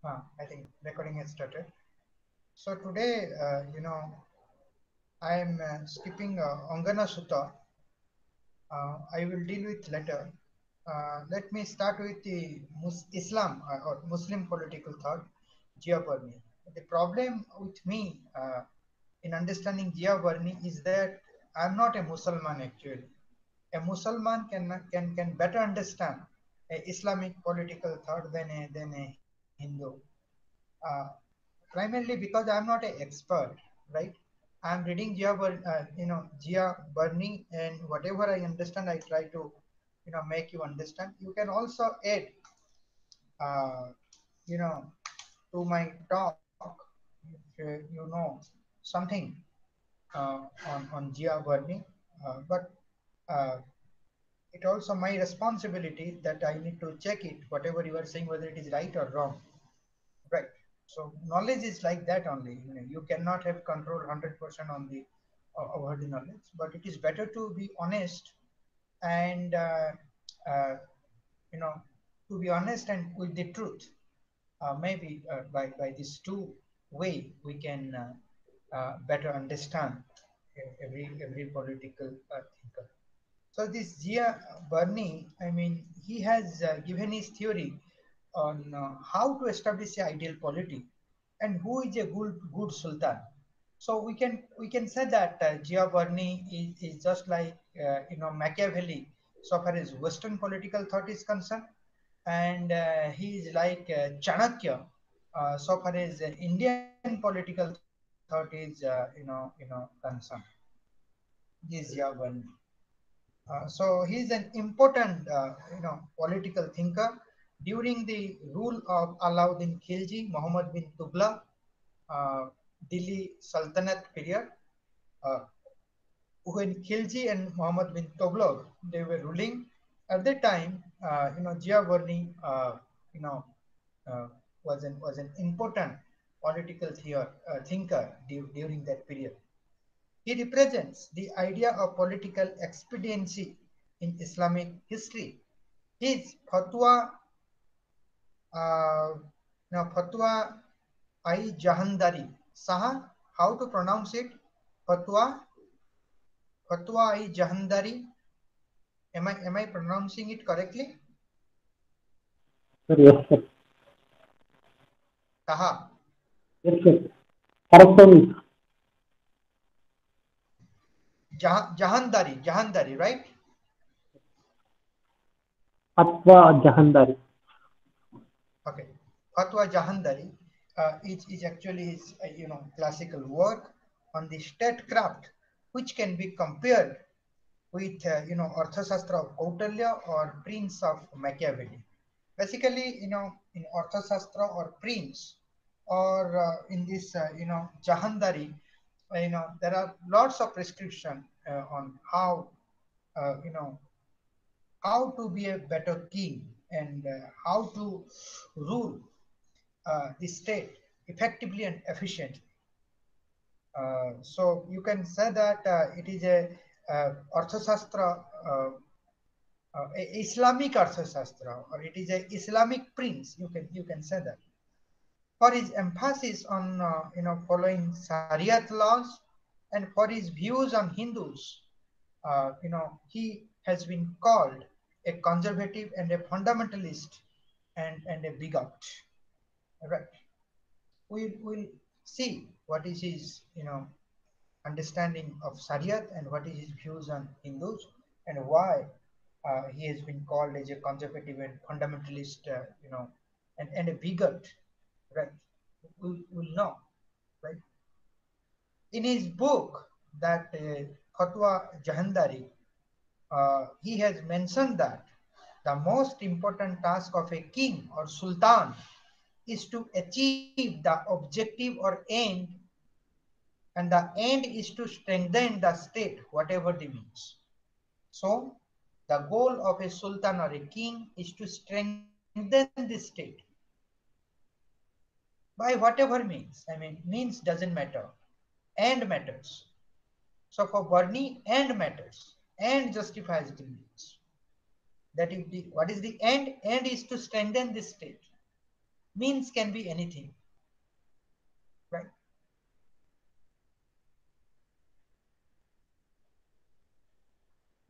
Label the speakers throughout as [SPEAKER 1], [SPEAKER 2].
[SPEAKER 1] I think recording has started. So today, I am skipping Angana Sutta. I will deal with later. Let me start with the Islam or Muslim political thought, Jia Barni. The problem with me in understanding Jia Barni is that I'm not a Muslim actually. A Muslim can better understand a Islamic political thought than a Hindu. Uh, Primarily because I'm not an expert, right? I'm reading Gia Burney, and whatever I understand, I try to, make you understand. You can also add, uh, you know, to my talk if you know something on Gia Burney, but uh, it also my responsibility that I need to check it, whatever you are saying, whether it is right or wrong. Right. So knowledge is like that only. You cannot have control 100% on the over the knowledge, but it is better to be honest and uh, you know to be honest and with the truth. Maybe by these two way we can better understand every political thinker. So this Gia Burney, I mean, he has given his theory on how to establish the ideal polity and who is a good sultan. So we can say that Gia Burney is just like Machiavelli so far as Western political thought is concerned, and he is like Chanakya so far as Indian political thought is concerned. This Gia Burney. So he is an important, political thinker during the rule of Alauddin Khilji, Muhammad bin Tughlaq, uh, Delhi Sultanate period. Uh, when Khilji and Muhammad bin Tughlaq they were ruling at that time, Giavarni, you know, uh, was an important political thinker during that period. He represents the idea of political expediency in Islamic history. His uh, fatwa I Jahandari. Saha, how to pronounce it? Fatwa, fatwa I Jahandari. Am I pronouncing it correctly?
[SPEAKER 2] Sir, yes, sir.
[SPEAKER 1] Saha,
[SPEAKER 2] Yes, sir. Correct on
[SPEAKER 1] Jahandari, right?
[SPEAKER 2] Fatwa Jahandari.
[SPEAKER 1] Okay. Fatwa Jahandari is actually his classical work on the statecraft, which can be compared with Arthashastra of Kautilya or Prince of Machiavelli. Basically, in Arthashastra or Prince or in this Jahandari, there are lots of prescription on uh, you know how to be a better king and how to rule the state effectively and efficiently. So you can say that it is a Arthashastra, Islamic Arthashastra, or it is a Islamic prince. You can say that for his emphasis on following Shariat laws and for his views on Hindus. He has been called a conservative and a fundamentalist and a bigot. Right. We'll see what is his understanding of Shariat and what is his views on Hindus and why he has been called as a conservative and fundamentalist, and a bigot, right? We'll know, right? In his book, that Fatwa Jahandari, he has mentioned that the most important task of a king or sultan is to achieve the objective or end, and the end is to strengthen the state, whatever the means. So, the goal of a sultan or a king is to strengthen the state by whatever means. I mean, means doesn't matter, end matters. So, for Bernie, end matters, end justifies the means. That is what is the end? End is to strengthen the state. Means can be anything, right?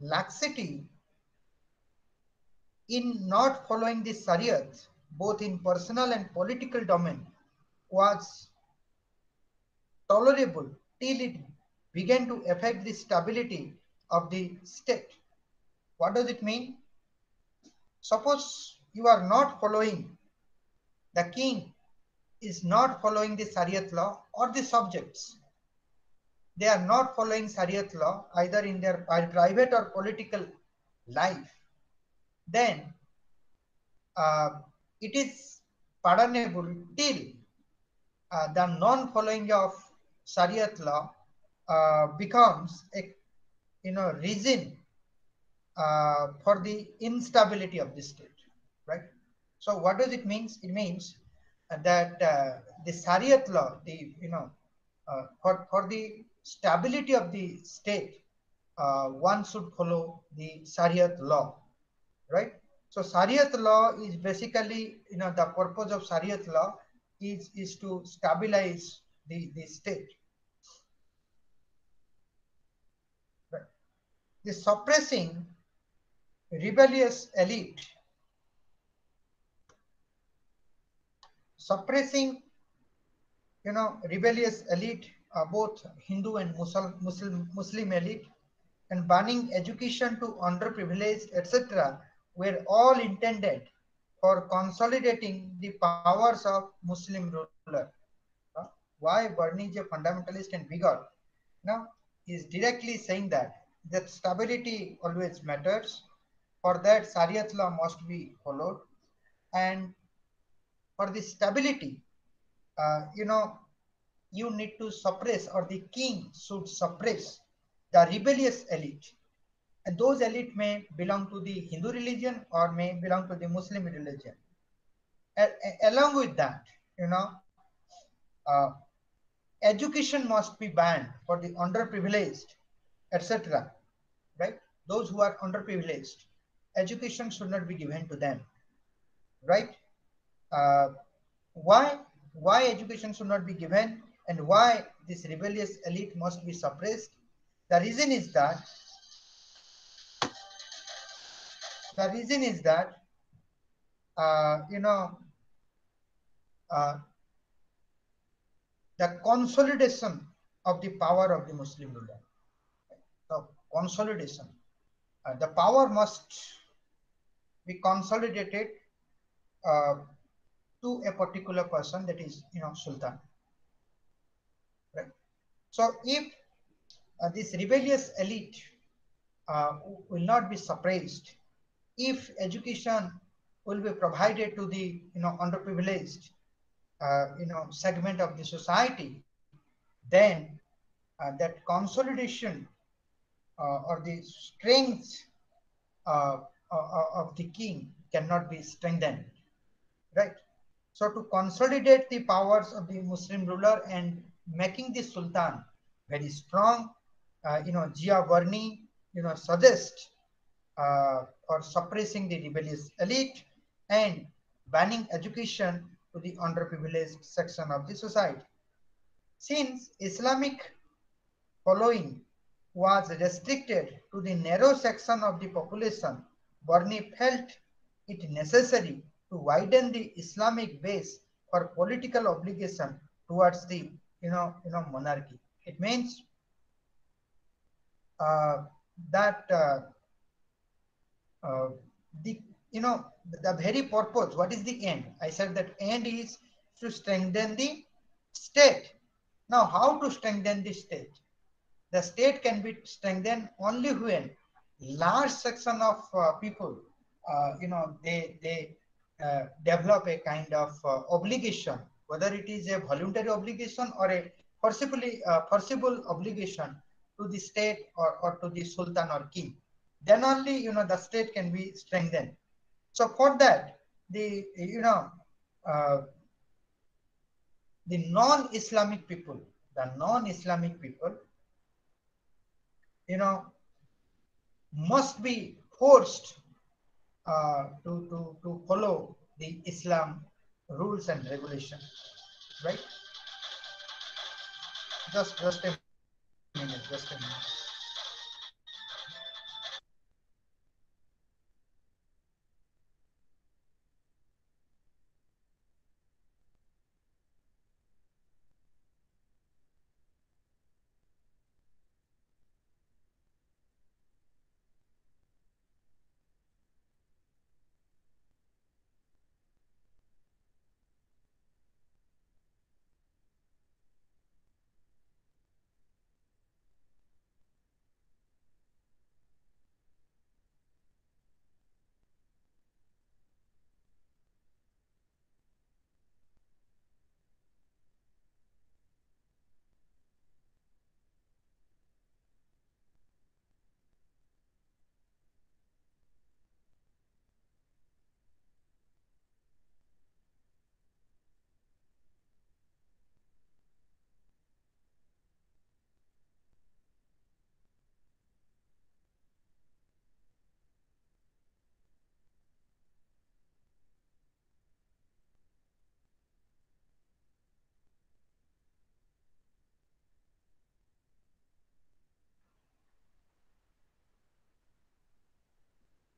[SPEAKER 1] Laxity in not following the Shariat, both in personal and political domain, was tolerable till it began to affect the stability of the state. What does it mean? Suppose you are not following, the king is not following the Shariat law, or the subjects, they are not following Shariat law either in their private or political life, then uh, it is pardonable till the non-following of Shariat law becomes a reason for the instability of the state, right? So what does it mean? It means that the Shariat law, for the stability of the state, one should follow the Shariat law, right? So Shariat law is basically, the purpose of Shariat law is to stabilize the state, right? The suppressing rebellious elite, suppressing rebellious elite, both Hindu and Muslim elite, and banning education to underprivileged, etc., were all intended for consolidating the powers of Muslim ruler. Uh, Why Bernie is a fundamentalist and bigot? Now, he is directly saying that stability always matters. For that, Shariat law must be followed, and for the stability, uh, you know, you need to suppress, or the king should suppress the rebellious elite. And those elite may belong to the Hindu religion or may belong to the Muslim religion. Along with that, you know, uh, education must be banned for the underprivileged, etc. Right? Those who are underprivileged, education should not be given to them. Right? Uh, why? Why education should not be given, and why this rebellious elite must be suppressed? The reason is that the reason is that uh, you know uh, the consolidation of the power of the Muslim ruler. The consolidation. The power must be consolidated uh, to a particular person, that is, Sultan. Right. So if this rebellious elite uh, will not be suppressed, if education will be provided to the underprivileged segment of the society, then that consolidation or the strength uh, of the king cannot be strengthened, right? So to consolidate the powers of the Muslim ruler and making the Sultan very strong, Jia Varni, suggest for suppressing the rebellious elite and banning education to the underprivileged section of the society. Since Islamic following was restricted to the narrow section of the population, Barney felt it necessary to widen the Islamic base for political obligation towards the monarchy. It means uh, that uh, the the very purpose. What is the end? I said that end is to strengthen the state. Now, how to strengthen the state? The state can be strengthened only when large section of people, they develop a kind of obligation, whether it is a voluntary obligation or a forcible obligation to the state, or to the sultan or king. Then only the state can be strengthened. So for that, the uh, the non-Islamic people, the non-Islamic people, you know, must be forced to follow the Islam rules and regulation, right? Just a minute, just a minute.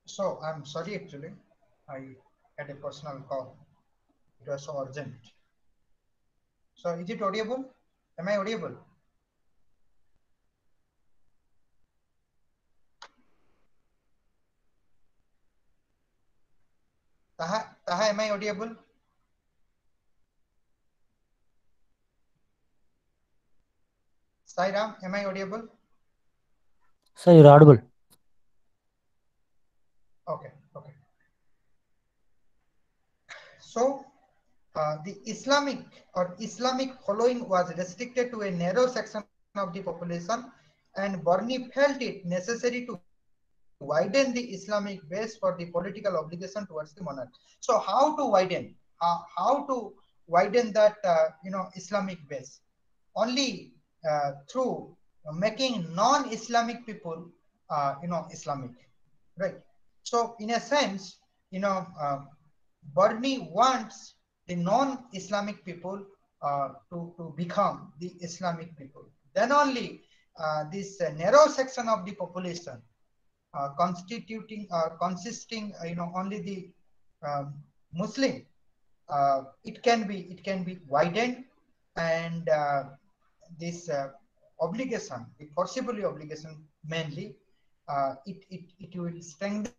[SPEAKER 1] So I'm sorry, actually, I had a personal call. It was so urgent. So is it audible? Am I audible? Taha, am I audible? Sairam, am I audible?
[SPEAKER 3] Sir, you're audible.
[SPEAKER 1] Okay, okay. So the Islamic following was restricted to a narrow section of the population, and Bernie felt it necessary to widen the Islamic base for the political obligation towards the monarch. So how to widen? How to widen that Islamic base? Only through making non-Islamic people Islamic, right? So in a sense, Bernie wants the non-Islamic people to become the Islamic people. Then only this narrow section of the population consisting only the Muslim, it can be widened, and this obligation, the forcible obligation mainly, it will strengthen